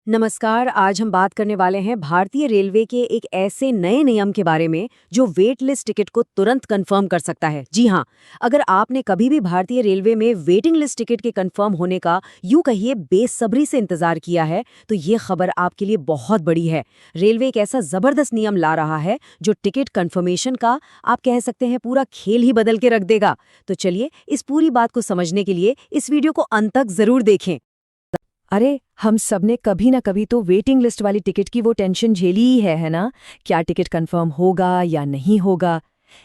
नमस्कार। आज हम बात करने वाले हैं भारतीय रेलवे के एक ऐसे नए नियम के बारे में जो वेट लिस्ट टिकट को तुरंत कंफर्म कर सकता है। जी हाँ, अगर आपने कभी भी भारतीय रेलवे में वेटिंग लिस्ट टिकट के कंफर्म होने का यूं कहिए बेसब्री से इंतजार किया है, तो ये खबर आपके लिए बहुत बड़ी है। रेलवे एक ऐसा जबरदस्त नियम ला रहा है जो टिकट कंफर्मेशन का आप कह सकते हैं पूरा खेल ही बदल के रख देगा। तो चलिए इस पूरी बात को समझने के लिए इस वीडियो को अंत तक जरूर देखें। अरे हम सबने कभी ना कभी तो वेटिंग लिस्ट वाली टिकट की वो टेंशन झेली ही है ना? क्या टिकट कंफर्म होगा या नहीं होगा?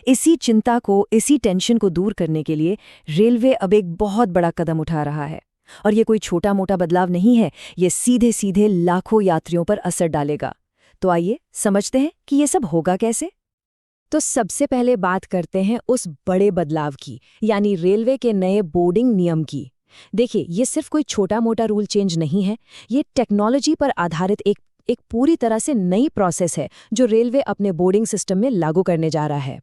इसी चिंता को, इसी टेंशन को दूर करने के लिए रेलवे अब एक बहुत बड़ा कदम उठा रहा है। और ये कोई छोटा मोटा बदलाव नहीं है, ये सीधे सीधे लाखों यात्रियों पर असर डालेगा। तो आइए समझते हैं कि ये सब होगा कैसे। तो सबसे पहले बात करते हैं उस बड़े बदलाव की, यानी रेलवे के नए बोर्डिंग नियम की। देखिए, ये सिर्फ कोई छोटा मोटा रूल चेंज नहीं है, ये टेक्नोलॉजी पर आधारित एक पूरी तरह से नई प्रोसेस है जो रेलवे अपने बोर्डिंग सिस्टम में लागू करने जा रहा है।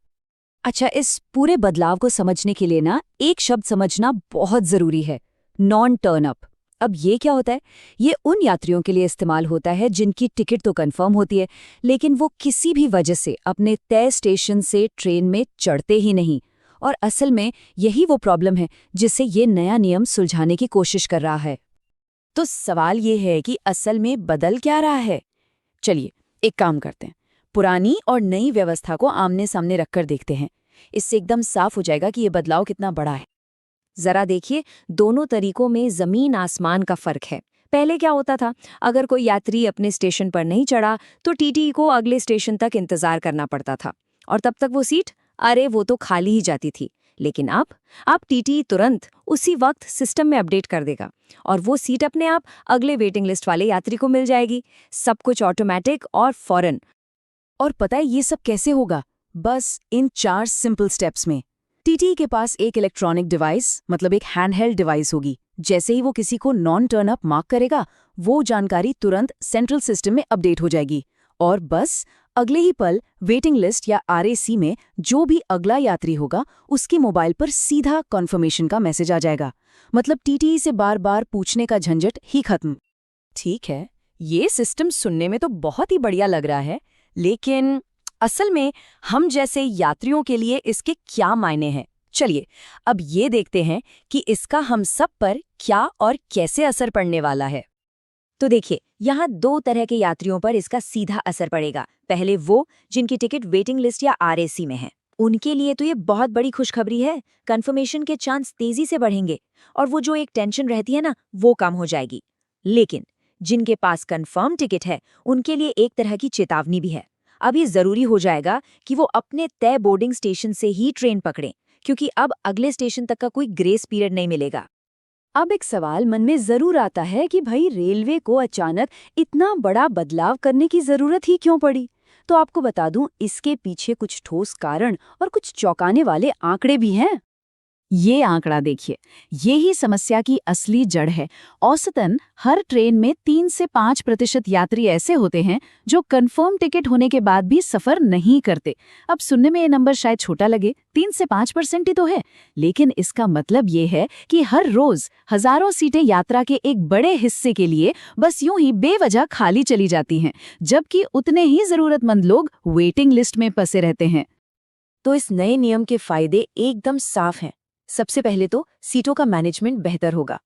अच्छा, इस पूरे बदलाव को समझने के लिए ना एक शब्द समझना बहुत जरूरी है, नॉन टर्न अप। अब ये क्या होता है? ये उन यात्रियों के लिए इस्तेमाल होता है जिनकी टिकट तो कंफर्म होती है, लेकिन वो किसी भी वजह से अपने तय स्टेशन से ट्रेन में चढ़ते ही नहीं। और असल में यही वो प्रॉब्लम है जिसे ये नया नियम सुलझाने की कोशिश कर रहा है। तो सवाल ये है कि असल में बदल क्या रहा है? चलिए एक काम करते हैं, पुरानी और नई व्यवस्था को आमने सामने रखकर देखते हैं। इससे एकदम साफ हो जाएगा कि ये बदलाव कितना बड़ा है। जरा देखिए, दोनों तरीकों में जमीन आसमान का फर्क है। पहले क्या होता था, अगर कोई यात्री अपने स्टेशन पर नहीं चढ़ा तो टीटी को अगले स्टेशन तक इंतजार करना पड़ता था, और तब तक वो सीट वो तो खाली ही जाती थी। लेकिन अब टीटी तुरंत उसी वक्त सिस्टम में अपडेट कर देगा और वो सीट अपने आप अगले वेटिंग लिस्ट वाले यात्री को मिल जाएगी। सब कुछ ऑटोमेटिक और फौरन। और पता है ये सब कैसे होगा? बस इन 4 सिंपल स्टेप्स में। टीटी के पास एक इलेक्ट्रॉनिक डिवाइस, मतलब एक हैंडहेल्ड डिवाइस होगी। जैसे ही वो किसी को नॉन टर्न अप मार्क करेगा, वो जानकारी तुरंत सेंट्रल सिस्टम में अपडेट हो जाएगी। और बस अगले ही पल वेटिंग लिस्ट या आरएसी में जो भी अगला यात्री होगा, उसके मोबाइल पर सीधा कॉन्फर्मेशन का मैसेज आ जाएगा। मतलब टीटी से बार बार पूछने का झंझट ही खत्म। ठीक है, ये सिस्टम सुनने में तो बहुत ही बढ़िया लग रहा है, लेकिन असल में हम जैसे यात्रियों के लिए इसके क्या मायने हैं? चलिए अब ये देखते हैं कि इसका हम सब पर क्या और कैसे असर पड़ने वाला है। तो देखिए, यहाँ 2 तरह के यात्रियों पर इसका सीधा असर पड़ेगा। पहले वो जिनकी टिकट वेटिंग लिस्ट या आरएसी में है, उनके लिए तो ये बहुत बड़ी खुशखबरी है। कंफर्मेशन के चांस तेजी से बढ़ेंगे और वो जो एक टेंशन रहती है ना, वो कम हो जाएगी। लेकिन जिनके पास कंफर्म टिकट है, उनके लिए एक तरह की चेतावनी भी है। अब ये जरूरी हो जाएगा कि वो अपने तय बोर्डिंग स्टेशन से ही ट्रेन पकड़ें, क्योंकि अब अगले स्टेशन तक का कोई ग्रेस पीरियड नहीं मिलेगा। अब एक सवाल मन में जरूर आता है कि भाई रेलवे को अचानक इतना बड़ा बदलाव करने की जरूरत ही क्यों पड़ी? तो आपको बता दूं, इसके पीछे कुछ ठोस कारण और कुछ चौंकाने वाले आंकड़े भी हैं। ये आंकड़ा देखिए, ये ही समस्या की असली जड़ है। औसतन हर ट्रेन में 3 से 5% यात्री ऐसे होते हैं जो कंफर्म टिकट होने के बाद भी सफर नहीं करते। अब सुनने में ये नंबर शायद छोटा लगे, 3 से 5% ही तो है, लेकिन इसका मतलब ये है कि हर रोज हजारों सीटें यात्रा के एक बड़े हिस्से के लिए बस यूं ही बेवजह खाली चली जाती हैं, जबकि उतने ही जरूरतमंद लोग वेटिंग लिस्ट में फंसे रहते हैं। तो इस नए नियम के फायदे एकदम साफ हैं। सबसे पहले तो सीटों का मैनेजमेंट बेहतर होगा।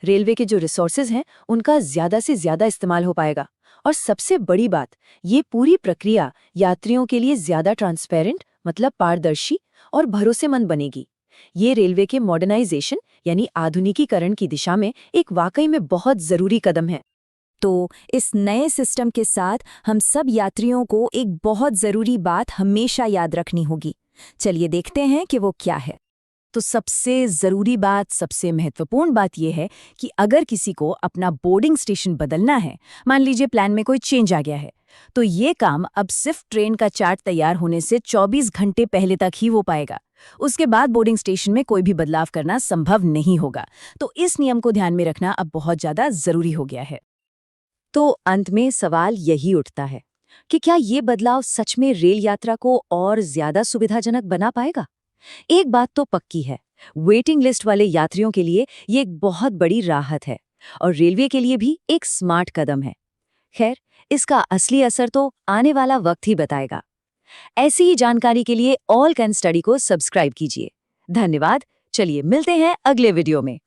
रेलवे के जो रिसोर्सेज हैं, उनका ज्यादा से ज्यादा इस्तेमाल हो पाएगा। और सबसे बड़ी बात, ये पूरी प्रक्रिया यात्रियों के लिए ज्यादा ट्रांसपेरेंट, मतलब पारदर्शी और भरोसेमंद बनेगी। ये रेलवे के मॉडर्नाइजेशन यानी आधुनिकीकरण की दिशा में एक वाकई में बहुत जरूरी कदम है। तो इस नए सिस्टम के साथ हम सब यात्रियों को एक बहुत जरूरी बात हमेशा याद रखनी होगी। चलिए देखते हैं कि वो क्या है। तो सबसे जरूरी बात, सबसे महत्वपूर्ण बात यह है कि अगर किसी को अपना बोर्डिंग स्टेशन बदलना है, मान लीजिए प्लान में कोई चेंज आ गया है, तो ये काम अब सिर्फ ट्रेन का चार्ट तैयार होने से 24 घंटे पहले तक ही हो पाएगा। उसके बाद बोर्डिंग स्टेशन में कोई भी बदलाव करना संभव नहीं होगा। तो इस नियम को ध्यान में रखना अब बहुत ज्यादा जरूरी हो गया है। तो अंत में सवाल यही उठता है कि क्या ये बदलाव सच में रेल यात्रा को और ज्यादा सुविधाजनक बना पाएगा? एक बात तो पक्की है, वेटिंग लिस्ट वाले यात्रियों के लिए ये एक बहुत बड़ी राहत है और रेलवे के लिए भी एक स्मार्ट कदम है। खैर, इसका असली असर तो आने वाला वक्त ही बताएगा। ऐसी ही जानकारी के लिए ऑल कैन स्टडी को सब्सक्राइब कीजिए। धन्यवाद। चलिए मिलते हैं अगले वीडियो में।